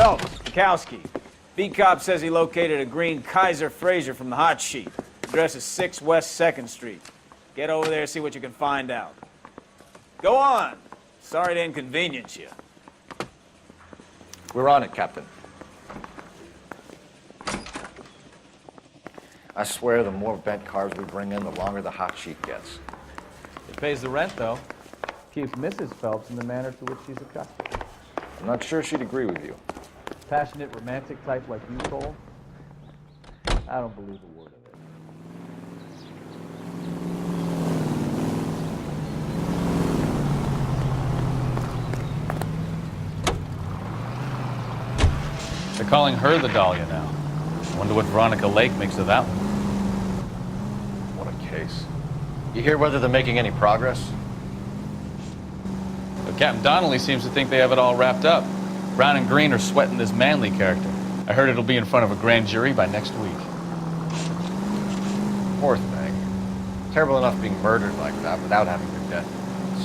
Phelps, Bekowsky. B-Cop says he located a green Kaiser Fraser from the hot sheet. Address is 6 West 2nd Street. Get over there, see what you can find out. Go on. Sorry to inconvenience you. We're on it, Captain. I swear the more bent cars we bring in, the longer the hot sheet gets. It pays the rent, though. Keeps Mrs. Phelps in the manner to which she's accustomed. I'm not sure she'd agree with you. Passionate, romantic type like you, Cole? I don't believe a word of it. They're calling her the Dahlia now. Wonder what Veronica Lake makes of that one. What a case. You hear whether they're making any progress? But Captain Donnelly seems to think they have it all wrapped up. Brown and Green are sweating this Manley character. I heard it'll be in front of a grand jury by next week. Poor thing. Terrible enough being murdered like that without having her death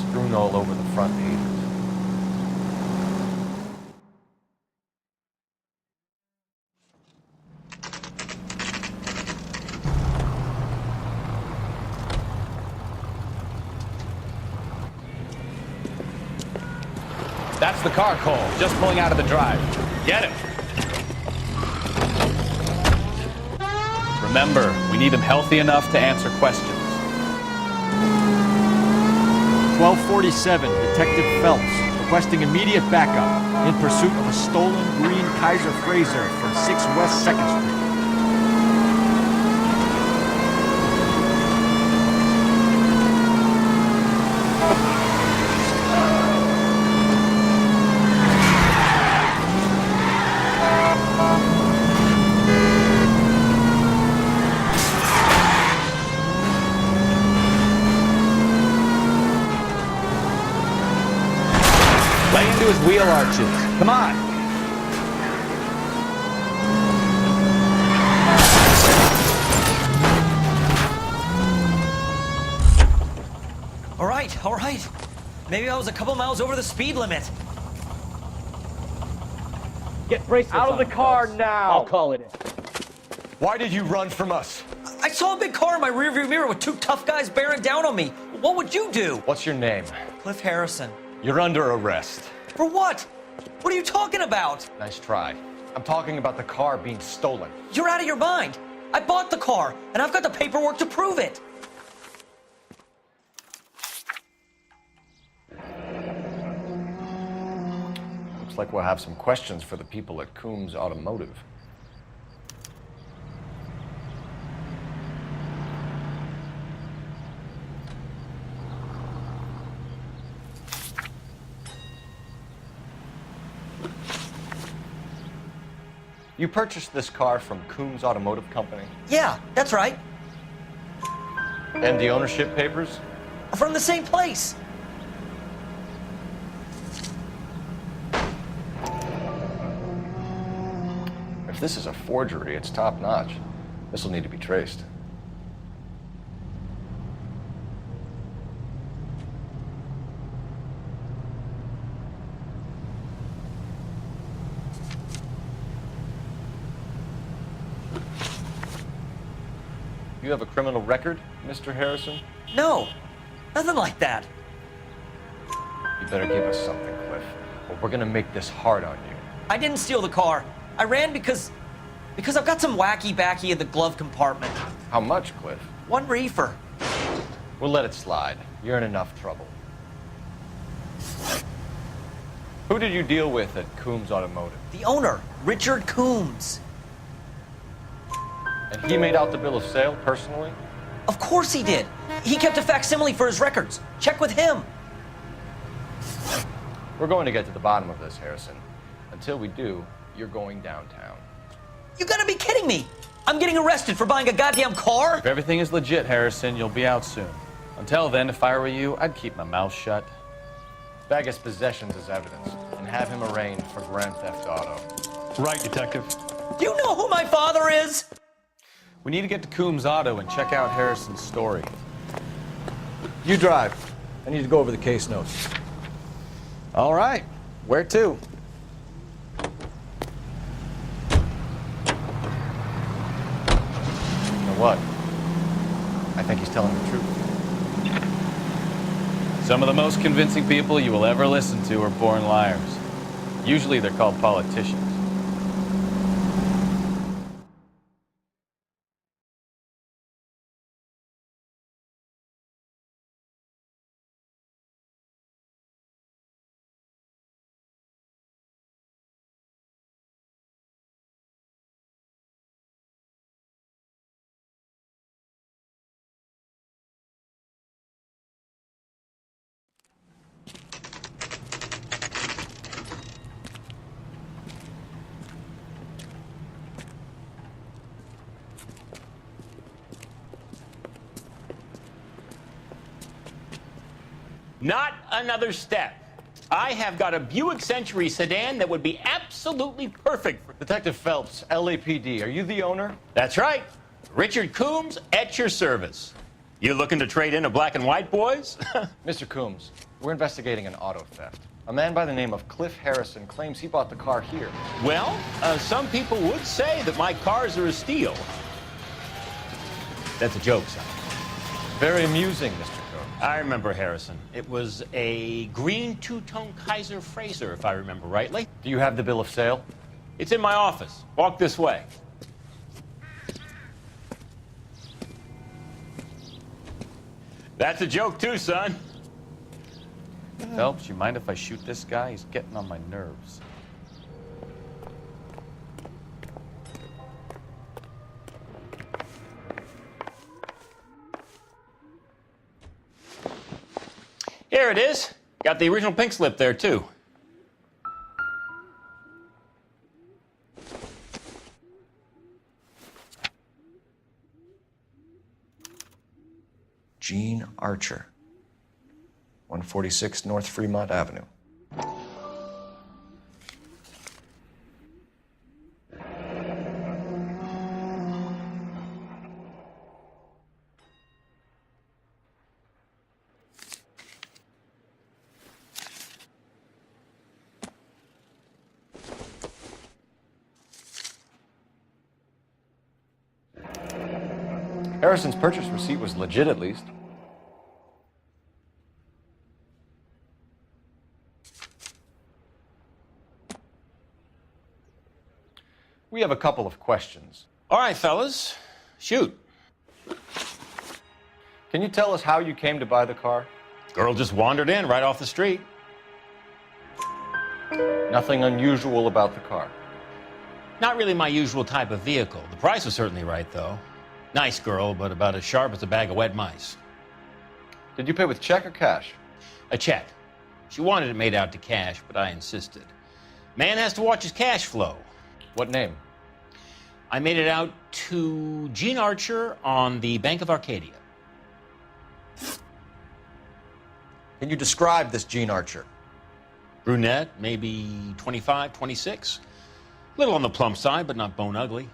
strewn all over the front pages. That's the car, Cole. Just pulling out of the drive. Get him. Remember, we need him healthy enough to answer questions. 1247, Detective Phelps, requesting immediate backup in pursuit of a stolen green Kaiser Fraser from 6 West 2nd Street. His wheel arches. Come on. All right. Maybe I was a couple miles over the speed limit. Get bracelets Out of the car folks. now. I'll call it in. Why did you run from us? I saw a big car in my rearview mirror with 2 tough guys bearing down on me. What would you do? What's your name? Cliff Harrison. You're under arrest. For what? What are you talking about? Nice try. I'm talking about the car being stolen. You're out of your mind. I bought the car, and I've got the paperwork to prove it. Looks like we'll have some questions for the people at Coombs Automotive. You purchased this car from Coombs Automotive Company? Yeah, that's right. And the ownership papers? From the same place. If this is a forgery, it's top-notch. This will need to be traced. You have a criminal record, Mr. Harrison? No, nothing like that. You better give us something, Cliff, or we're gonna make this hard on you. I didn't steal the car. I ran because I've got some wacky backy in the glove compartment. How much, Cliff? 1 reefer. We'll let it slide. You're in enough trouble. Who did you deal with at Coombs Automotive? The owner, Richard Coombs. And he made out the bill of sale personally? Of course he did. He kept a facsimile for his records. Check with him. We're going to get to the bottom of this, Harrison. Until we do, you're going downtown. You gotta be kidding me. I'm getting arrested for buying a goddamn car? If everything is legit, Harrison, you'll be out soon. Until then, if I were you, I'd keep my mouth shut. Bag his possessions as evidence and have him arraigned for grand theft auto. Right, Detective. Do you know who my father is? We need to get to Coombs Auto and check out Harrison's story. You drive. I need to go over the case notes. All right. Where to? What? I think he's telling the truth. Some of the most convincing people you will ever listen to are born liars. Usually they're called politicians. Not another step. I have got a Buick Century sedan that would be absolutely perfect for... Detective Phelps, LAPD, are you the owner? That's right. Richard Coombs at your service. You looking to trade in a black and white, boys? Mr. Coombs, we're investigating an auto theft. A man by the name of Cliff Harrison claims he bought the car here. Well, some people would say that my cars are a steal. That's a joke, son. Very amusing, Mr. Coombs. I remember Harrison. It was a green two-tone Kaiser Frazer, if I remember rightly. Do you have the bill of sale? It's in my office. Walk this way. That's a joke too, son. Phelps, you mind if I shoot this guy? He's getting on my nerves. Here it is. Got the original pink slip there, too. Gene Archer, 146 North Fremont Avenue. Harrison's purchase receipt was legit, at least. We have a couple of questions. All right, fellas. Shoot. Can you tell us how you came to buy the car? Girl just wandered in right off the street. Nothing unusual about the car. Not really my usual type of vehicle. The price was certainly right, though. Nice girl, but about as sharp as a bag of wet mice. Did you pay with check or cash? A check. She wanted it made out to cash, but I insisted. Man has to watch his cash flow. What name? I made it out to Gene Archer on the Bank of Arcadia. Can you describe this Gene Archer? Brunette, maybe 25, 26. A little on the plump side, but not bone ugly.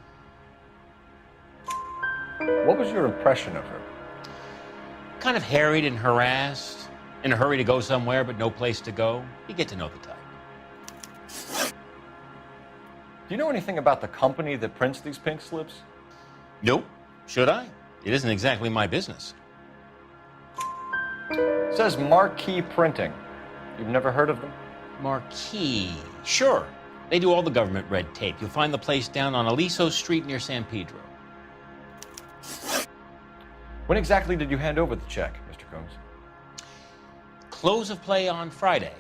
What was your impression of her? Kind of harried and harassed, in a hurry to go somewhere, but no place to go. You get to know the type. Do you know anything about the company that prints these pink slips? Nope. Should I? It isn't exactly my business. It says Marquee Printing. You've never heard of them? Marquee. Sure. They do all the government red tape. You'll find the place down on Aliso Street near San Pedro. When exactly did you hand over the check, Mr. Coombs? Close of play on Friday.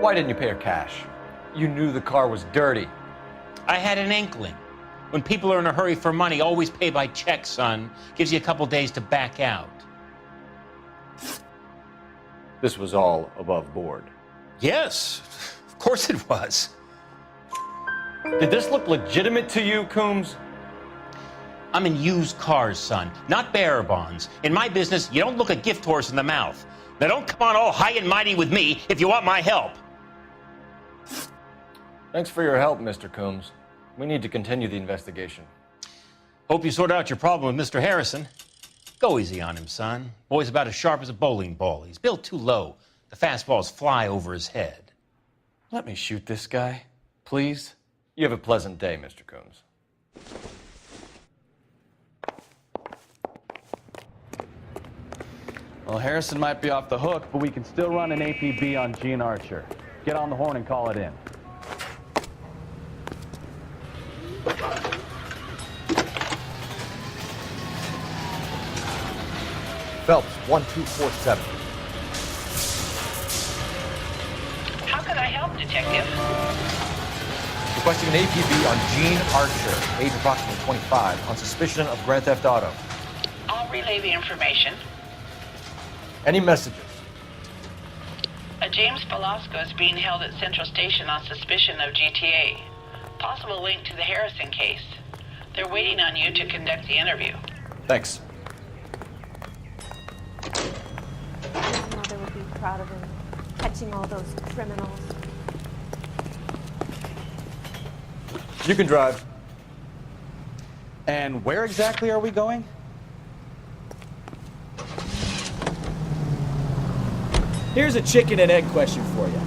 Why didn't you pay her cash? You knew the car was dirty. I had an inkling. When people are in a hurry for money, always pay by check, son. Gives you a couple days to back out. This was all above board. Yes, of course it was. Did this look legitimate to you, Coombs? I'm in used cars, son, not bearer bonds. In my business, you don't look a gift horse in the mouth. Now don't come on all high and mighty with me if you want my help. Thanks for your help, Mr. Coombs. We need to continue the investigation. Hope you sort out your problem with Mr. Harrison. Go easy on him, son. Boy's about as sharp as a bowling ball. He's built too low. The fastballs fly over his head. Let me shoot this guy, please. You have a pleasant day, Mr. Coombs. Well, Harrison might be off the hook, but we can still run an APB on Gene Archer. Get on the horn and call it in. Phelps, 1247. How can I help, Detective? Requesting an APB on Gene Archer, age approximately 25, on suspicion of Grand Theft Auto. I'll relay the information. Any messages? A James Belasco is being held at Central Station on suspicion of GTA. Possible link to the Harrison case. They're waiting on you to conduct the interview. Thanks. His mother would be proud of him, catching all those criminals. You can drive. And where exactly are we going? Here's a chicken and egg question for you.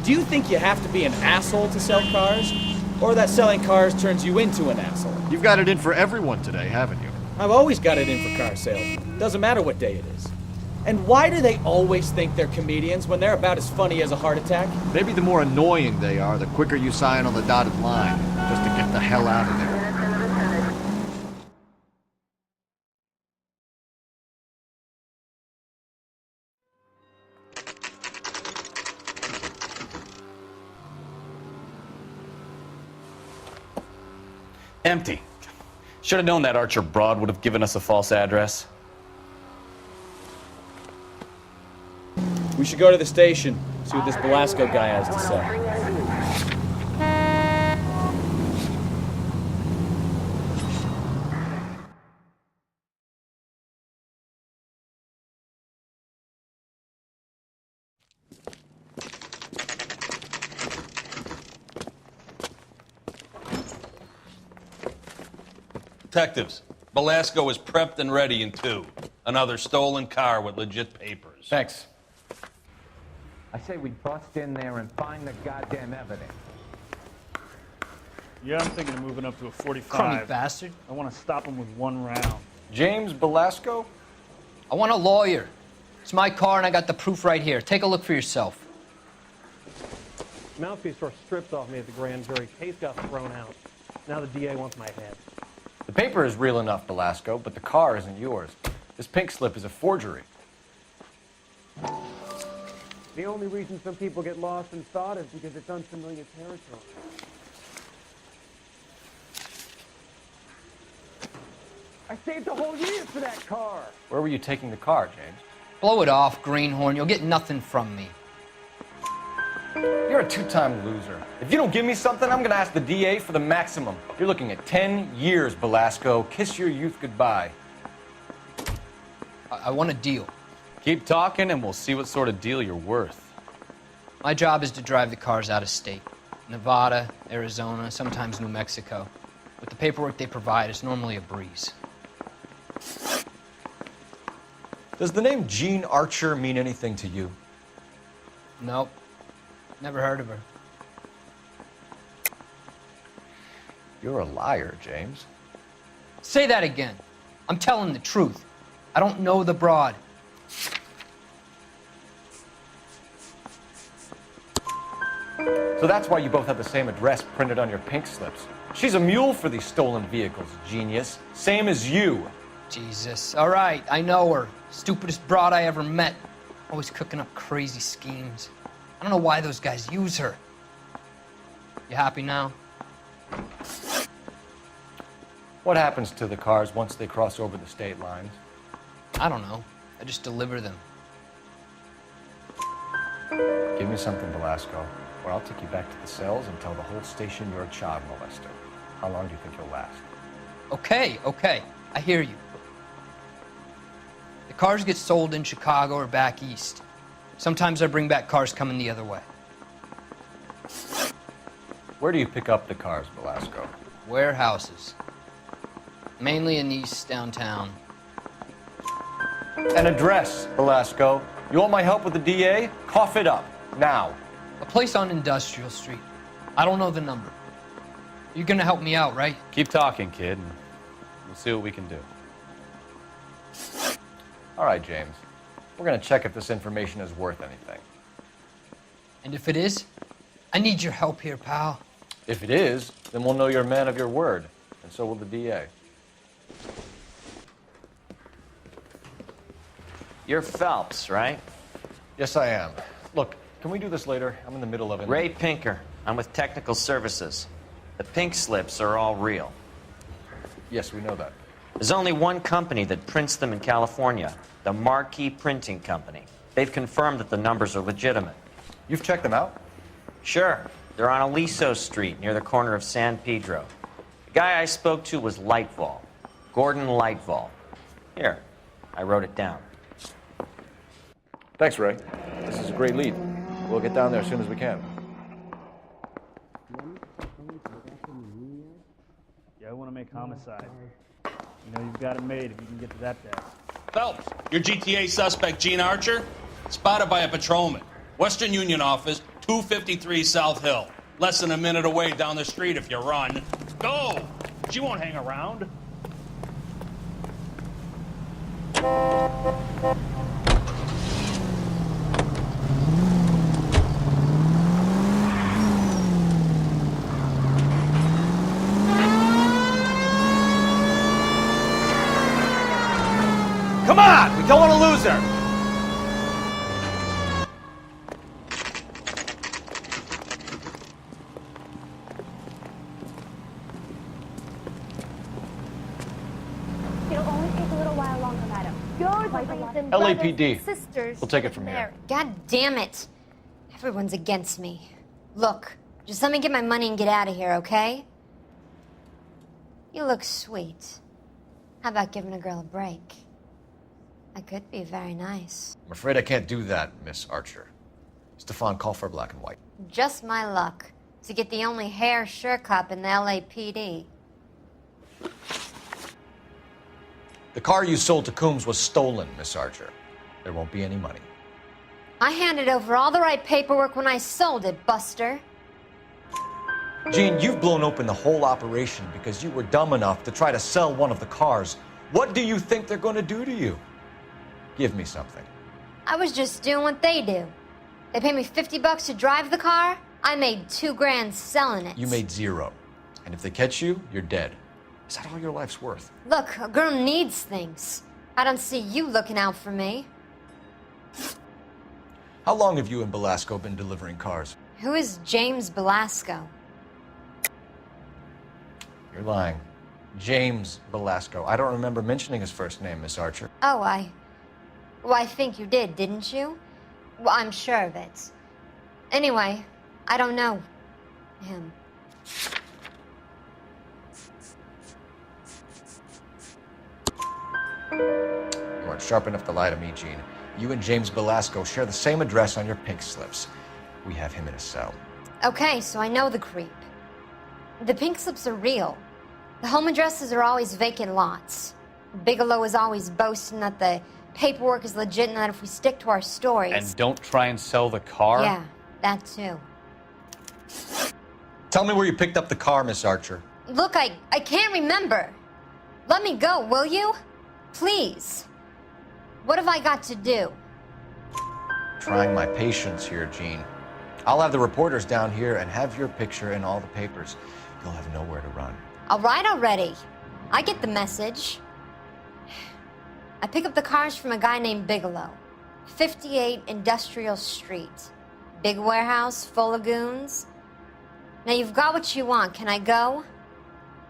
Do you think you have to be an asshole to sell cars? Or that selling cars turns you into an asshole? You've got it in for everyone today, haven't you? I've always got it in for car sales. Doesn't matter what day it is. And why do they always think they're comedians when they're about as funny as a heart attack? Maybe the more annoying they are, the quicker you sign on the dotted line, just to get the hell out of there. Empty. Should have known that Archer broad would have given us a false address. We should go to the station, see what this Belasco guy has to say. Detectives, Belasco is prepped and ready in 2. Another stolen car with legit papers. Thanks. I say we bust in there and find the goddamn evidence. Yeah, I'm thinking of moving up to a 45. Crummy bastard. I want to stop him with 1 round. James Belasco? I want a lawyer. It's my car and I got the proof right here. Take a look for yourself. Mouthpiece were stripped off me at the grand jury. Case got thrown out. Now the DA wants my head. The paper is real enough, Belasco, but the car isn't yours. This pink slip is a forgery. The only reason some people get lost in thought is because it's unfamiliar territory. I saved a whole year for that car! Where were you taking the car, James? Blow it off, Greenhorn. You'll get nothing from me. You're a 2-time loser. If you don't give me something, I'm gonna ask the DA for the maximum. You're looking at 10 years, Belasco. Kiss your youth goodbye. I want a deal. Keep talking and we'll see what sort of deal you're worth. My job is to drive the cars out of state. Nevada, Arizona, sometimes New Mexico. With the paperwork they provide, it's normally a breeze. Does the name Gene Archer mean anything to you? Nope. Never heard of her. You're a liar, James. Say that again. I'm telling the truth. I don't know the broad. So that's why you both have the same address printed on your pink slips. She's a mule for these stolen vehicles, genius. Same as you. Jesus. All right, I know her. Stupidest broad I ever met. Always cooking up crazy schemes. I don't know why those guys use her. You happy now? What happens to the cars once they cross over the state lines? I don't know. I just deliver them. Give me something, Belasco, or I'll take you back to the cells and tell the whole station you're a child molester. How long do you think you'll last? Okay. I hear you. The cars get sold in Chicago or back east. Sometimes I bring back cars coming the other way. Where do you pick up the cars, Belasco? Warehouses. Mainly in East downtown. An address, Belasco. You want my help with the DA? Cough it up, now. A place on Industrial Street. I don't know the number. You're gonna help me out, right? Keep talking, kid, and we'll see what we can do. All right, James. We're going to check if this information is worth anything. And if it is, I need your help here, pal. If it is, then we'll know you're a man of your word, and so will the DA. You're Phelps, right? Yes, I am. Look, can we do this later? I'm in the middle of it. Ray Pinker. I'm with Technical Services. The pink slips are all real. Yes, we know that. There's only one company that prints them in California, the Marquee Printing Company. They've confirmed that the numbers are legitimate. You've checked them out? Sure. They're on Aliso Street, near the corner of San Pedro. The guy I spoke to was Leitvol. Gordon Leitvol. Here, I wrote it down. Thanks, Ray. This is a great lead. We'll get down there as soon as we can. Yeah, I want to make homicide. You know, you've got it made if you can get to that desk. Phelps, your GTA suspect, Gene Archer, spotted by a patrolman. Western Union office, 253 South Hill. Less than a minute away down the street if you run. Go! She won't hang around. Come on! We don't want to lose her! It'll only take a little while longer, madam. You're the reason LAPD. sisters We'll take it from here. God damn it. Everyone's against me. Look, just let me get my money and get out of here, okay? You look sweet. How about giving a girl a break? I could be very nice. I'm afraid I can't do that, Miss Archer. Stefan, call for black and white. Just my luck to get the only hair sure cop in the LAPD. The car you sold to Coombs was stolen, Miss Archer. There won't be any money. I handed over all the right paperwork when I sold it, Buster. Gene, you've blown open the whole operation because you were dumb enough to try to sell one of the cars. What do you think they're going to do to you? Give me something. I was just doing what they do. They paid me $50 to drive the car. I made $2 grand selling it. You made zero. And if they catch you, you're dead. Is that all your life's worth? Look, a girl needs things. I don't see you looking out for me. How long have you and Belasco been delivering cars? Who is James Belasco? You're lying. James Belasco. I don't remember mentioning his first name, Miss Archer. Oh, Well, I think you did, didn't you? Well, I'm sure of it. Anyway, I don't know him. You aren't sharp enough to lie to me, Gene. You and James Belasco share the same address on your pink slips. We have him in a cell. Okay, so I know the creep. The pink slips are real. The home addresses are always vacant lots. Bigelow is always boasting that the paperwork is legit and that if we stick to our stories... And don't try and sell the car? Yeah, that too. Tell me where you picked up the car, Miss Archer. Look, I can't remember. Let me go, will you? Please. What have I got to do? Trying my patience here, Gene. I'll have the reporters down here and have your picture in all the papers. You'll have nowhere to run. All right already. I get the message. I pick up the cars from a guy named Bigelow. 58 Industrial Street. Big warehouse full of goons. Now you've got what you want. Can I go?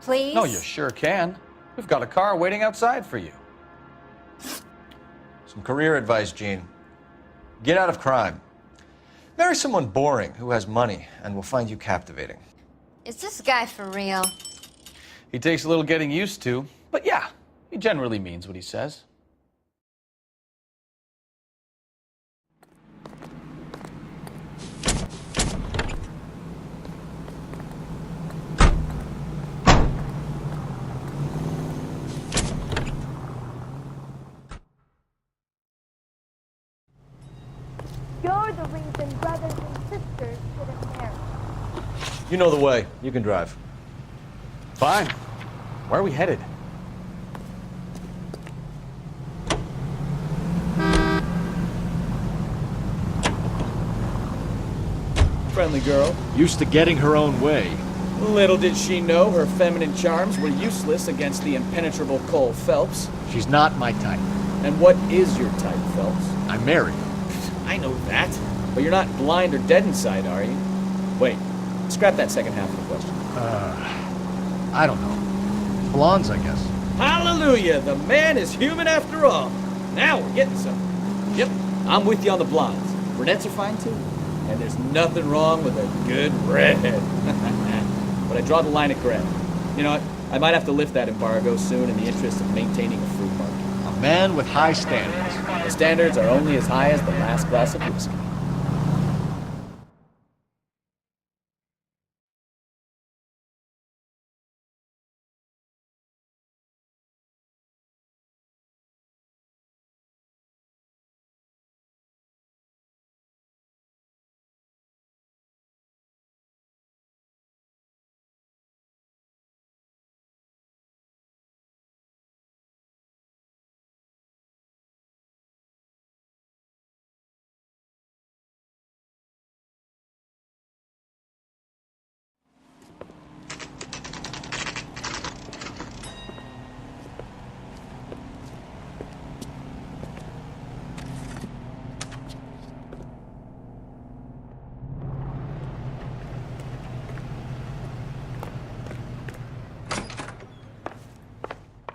Please? No, you sure can. We've got a car waiting outside for you. Some career advice, Gene. Get out of crime. Marry someone boring who has money and will find you captivating. Is this guy for real? He takes a little getting used to, but yeah, he generally means what he says. You're the reason brothers and sisters shouldn't marry. You know the way. You can drive. Fine. Where are we headed? friendly girl. Used to getting her own way. Little did she know her feminine charms were useless against the impenetrable Cole Phelps. She's not my type. And what is your type, Phelps? I'm married. I know that. But you're not blind or dead inside, are you? Wait, scrap that second half of the question. I don't know. Blondes, I guess. Hallelujah! The man is human after all. Now we're getting something. Yep, I'm with you on the blondes. Brunettes are fine too. And there's nothing wrong with a good red. But I draw the line at gray. You know what? I might have to lift that embargo soon in the interest of maintaining a free market. A man with high standards. The standards are only as high as the last glass of whiskey.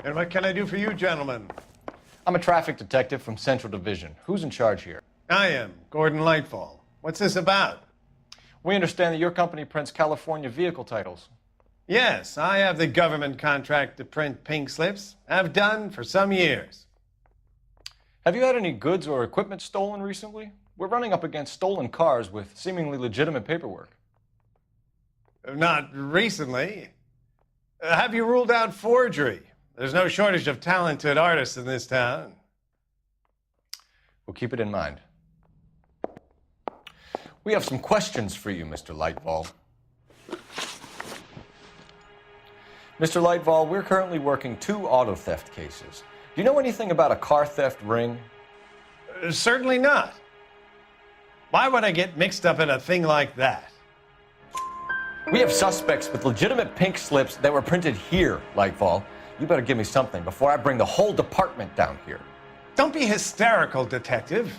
And what can I do for you, gentlemen? I'm a traffic detective from Central Division. Who's in charge here? I am, Gordon Lightball. What's this about? We understand that your company prints California vehicle titles. Yes, I have the government contract to print pink slips. I've done for some years. Have you had any goods or equipment stolen recently? We're running up against stolen cars with seemingly legitimate paperwork. Not recently. Have you ruled out forgery? There's no shortage of talented artists in this town. We'll keep it in mind. We have some questions for you, Mr. Leitvol. Mr. Leitvol, we're currently working 2 auto theft cases. Do you know anything about a car theft ring? Certainly not. Why would I get mixed up in a thing like that? We have suspects with legitimate pink slips that were printed here, Leitvol. You better give me something before I bring the whole department down here. Don't be hysterical, Detective.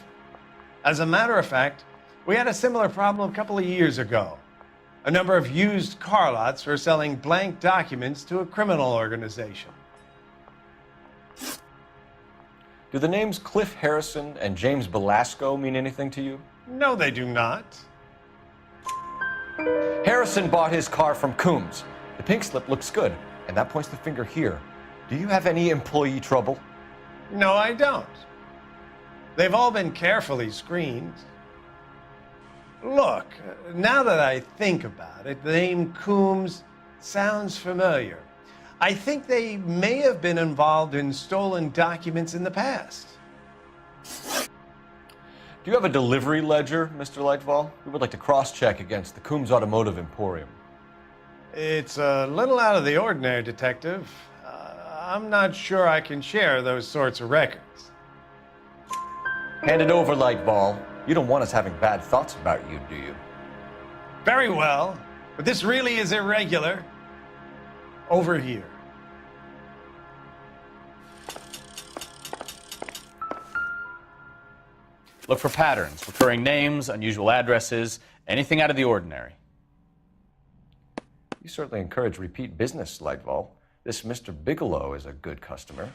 As a matter of fact, we had a similar problem a couple of years ago. A number of used car lots were selling blank documents to a criminal organization. Do the names Cliff Harrison and James Belasco mean anything to you? No, they do not. Harrison bought his car from Coombs. The pink slip looks good, and that points the finger here. Do you have any employee trouble? No, I don't. They've all been carefully screened. Look, now that I think about it, the name Coombs sounds familiar. I think they may have been involved in stolen documents in the past. Do you have a delivery ledger, Mr. Leitvol? We would like to cross-check against the Coombs Automotive Emporium. It's a little out of the ordinary, Detective. I'm not sure I can share those sorts of records. Hand it over, Lightball. You don't want us having bad thoughts about you, do you? Very well, but this really is irregular. Over here. Look for patterns, recurring names, unusual addresses, anything out of the ordinary. You certainly encourage repeat business, Lightball. This Mr. Bigelow is a good customer.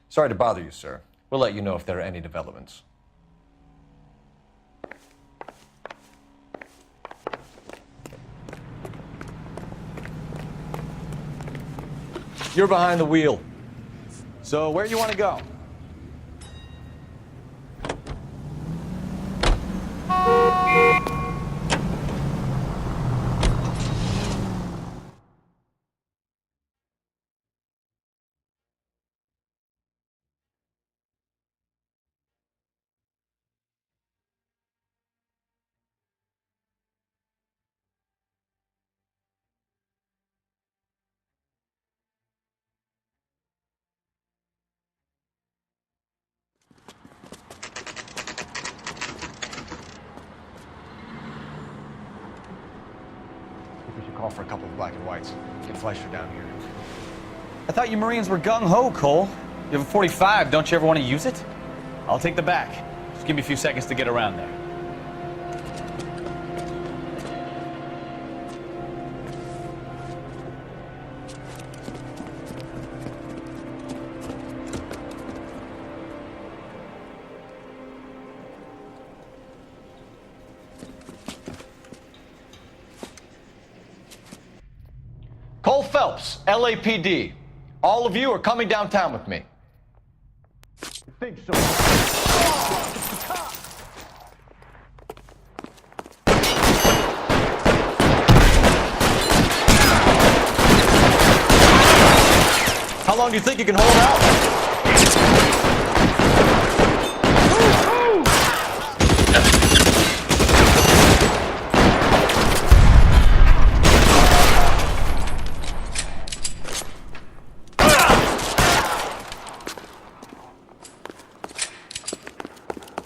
Sorry to bother you, sir. We'll let you know if there are any developments. You're behind the wheel. So where do you want to go? call for a couple of black and whites. Get Fleischer down here. I thought you Marines were gung-ho, Cole. You have a 45. Don't you ever want to use it? I'll take the back. Just give me a few seconds to get around there. Cole Phelps, LAPD. All of you are coming downtown with me. I think so. How long do you think you can hold out?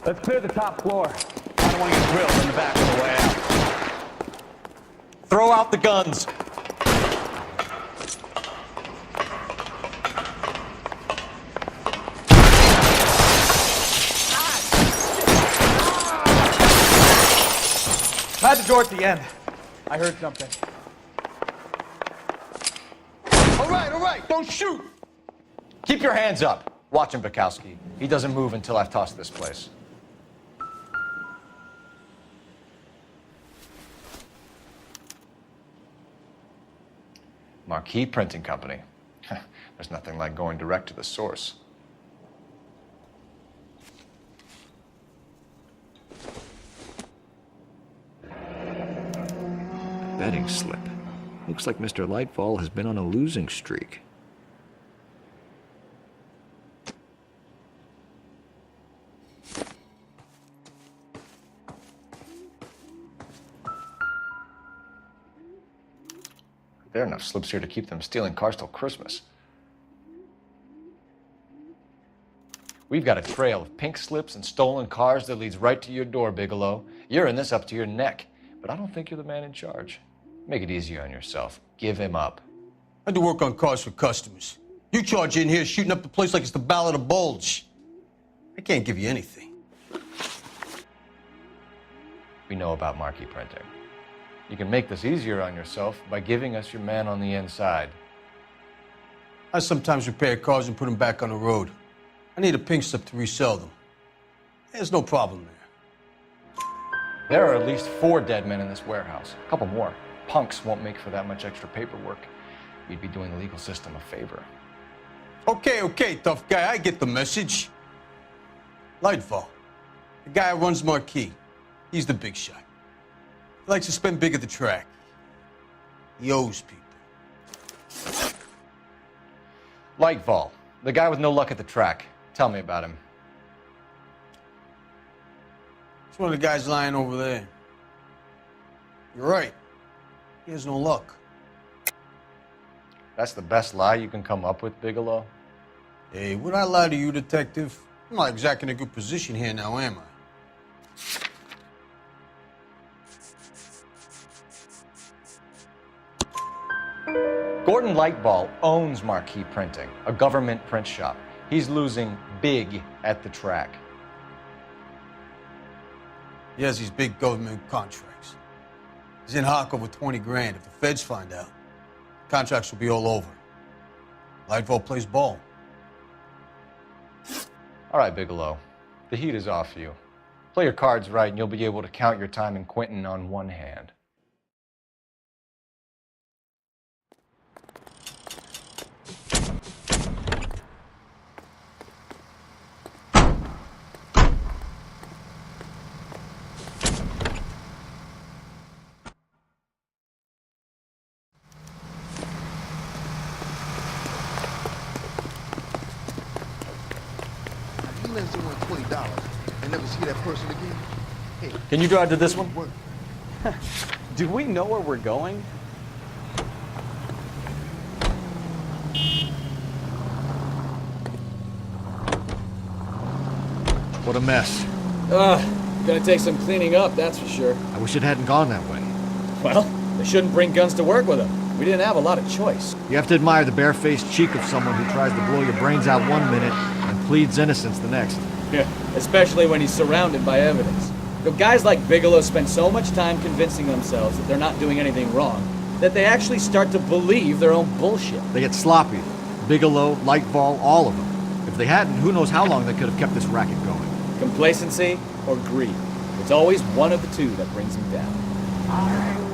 Let's clear the top floor. I don't want to get grilled in the back on the way out. Throw out the guns. I had the door at the end. I heard something. All right, don't shoot! Keep your hands up. Watch him, Bekowsky. He doesn't move until I've tossed this place. Marquee Printing Company. There's nothing like going direct to the source. Betting slip. Looks like Mr. Lightball has been on a losing streak. There are enough slips here to keep them stealing cars till Christmas. We've got a trail of pink slips and stolen cars that leads right to your door, Bigelow. You're in this up to your neck, but I don't think you're the man in charge. Make it easier on yourself. Give him up. I do work on cars for customers. You charge in here shooting up the place like it's the Ballad of Bulge. I can't give you anything. We know about Marquee Printing. You can make this easier on yourself by giving us your man on the inside. I sometimes repair cars and put them back on the road. I need a pink slip to resell them. There's no problem there. There are at least 4 dead men in this warehouse. A couple more. Punks won't make for that much extra paperwork. We'd be doing the legal system a favor. Okay, tough guy, I get the message. Leitvol, the guy who runs Marquee. He's the big shot. He likes to spend big at the track. He owes people. Lightball, the guy with no luck at the track. Tell me about him. It's one of the guys lying over there. You're right. He has no luck. That's the best lie you can come up with, Bigelow? Hey, would I lie to you, detective? I'm not exactly in a good position here now, am I? Gordon Lightball owns Marquee Printing, a government print shop. He's losing big at the track. He has these big government contracts. He's in hock over 20 grand. If the feds find out, contracts will be all over. Leitvol plays ball. All right, Bigelow. The heat is off you. Play your cards right and you'll be able to count your time in Quentin on one hand. and never see that person again? Hey, Can you drive to this one? Do we know where we're going? What a mess. Gonna take some cleaning up, that's for sure. I wish it hadn't gone that way. Well, They shouldn't bring guns to work with them. We didn't have a lot of choice. You have to admire the barefaced cheek of someone who tries to blow your brains out one minute and pleads innocence the next. Yeah, especially when he's surrounded by evidence. You know, guys like Bigelow spend so much time convincing themselves that they're not doing anything wrong that they actually start to believe their own bullshit. They get sloppy. Bigelow, Lightball, all of them. If they hadn't, who knows how long they could have kept this racket going. Complacency or greed. It's always one of the two that brings them down.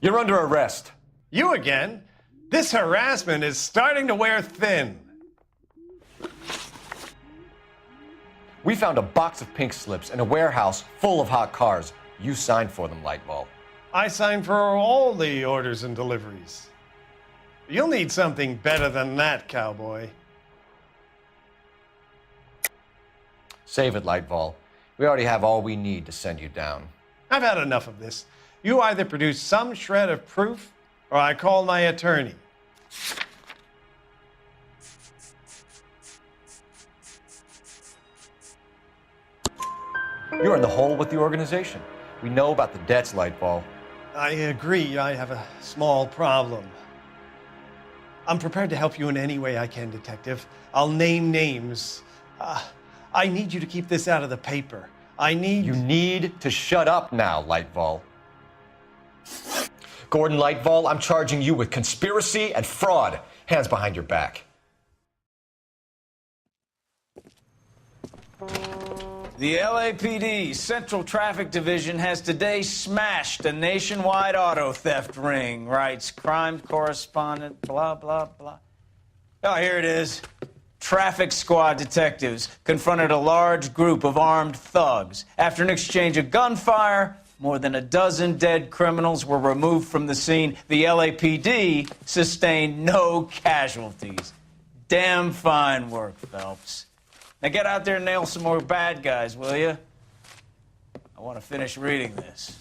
You're under arrest. You again? This harassment is starting to wear thin. We found a box of pink slips in a warehouse full of hot cars. You signed for them, Lightball. I signed for all the orders and deliveries. You'll need something better than that, cowboy. Save it, Lightball. We already have all we need to send you down. I've had enough of this. You either produce some shred of proof, or I call my attorney. You're in the hole with the organization. We know about the debts, Lightball. I agree. I have a small problem. I'm prepared to help you in any way I can, Detective. I'll name names. I need you to keep this out of the paper. You need to shut up now, Lightball. Gordon Lightball, I'm charging you with conspiracy and fraud. Hands behind your back. The LAPD Central Traffic Division has today smashed a nationwide auto theft ring, writes crime correspondent, blah, blah, blah. Oh, here it is. Traffic squad detectives confronted a large group of armed thugs. After an exchange of gunfire, more than a dozen dead criminals were removed from the scene. The LAPD sustained no casualties. Damn fine work, Phelps. Now get out there and nail some more bad guys, will you? I want to finish reading this.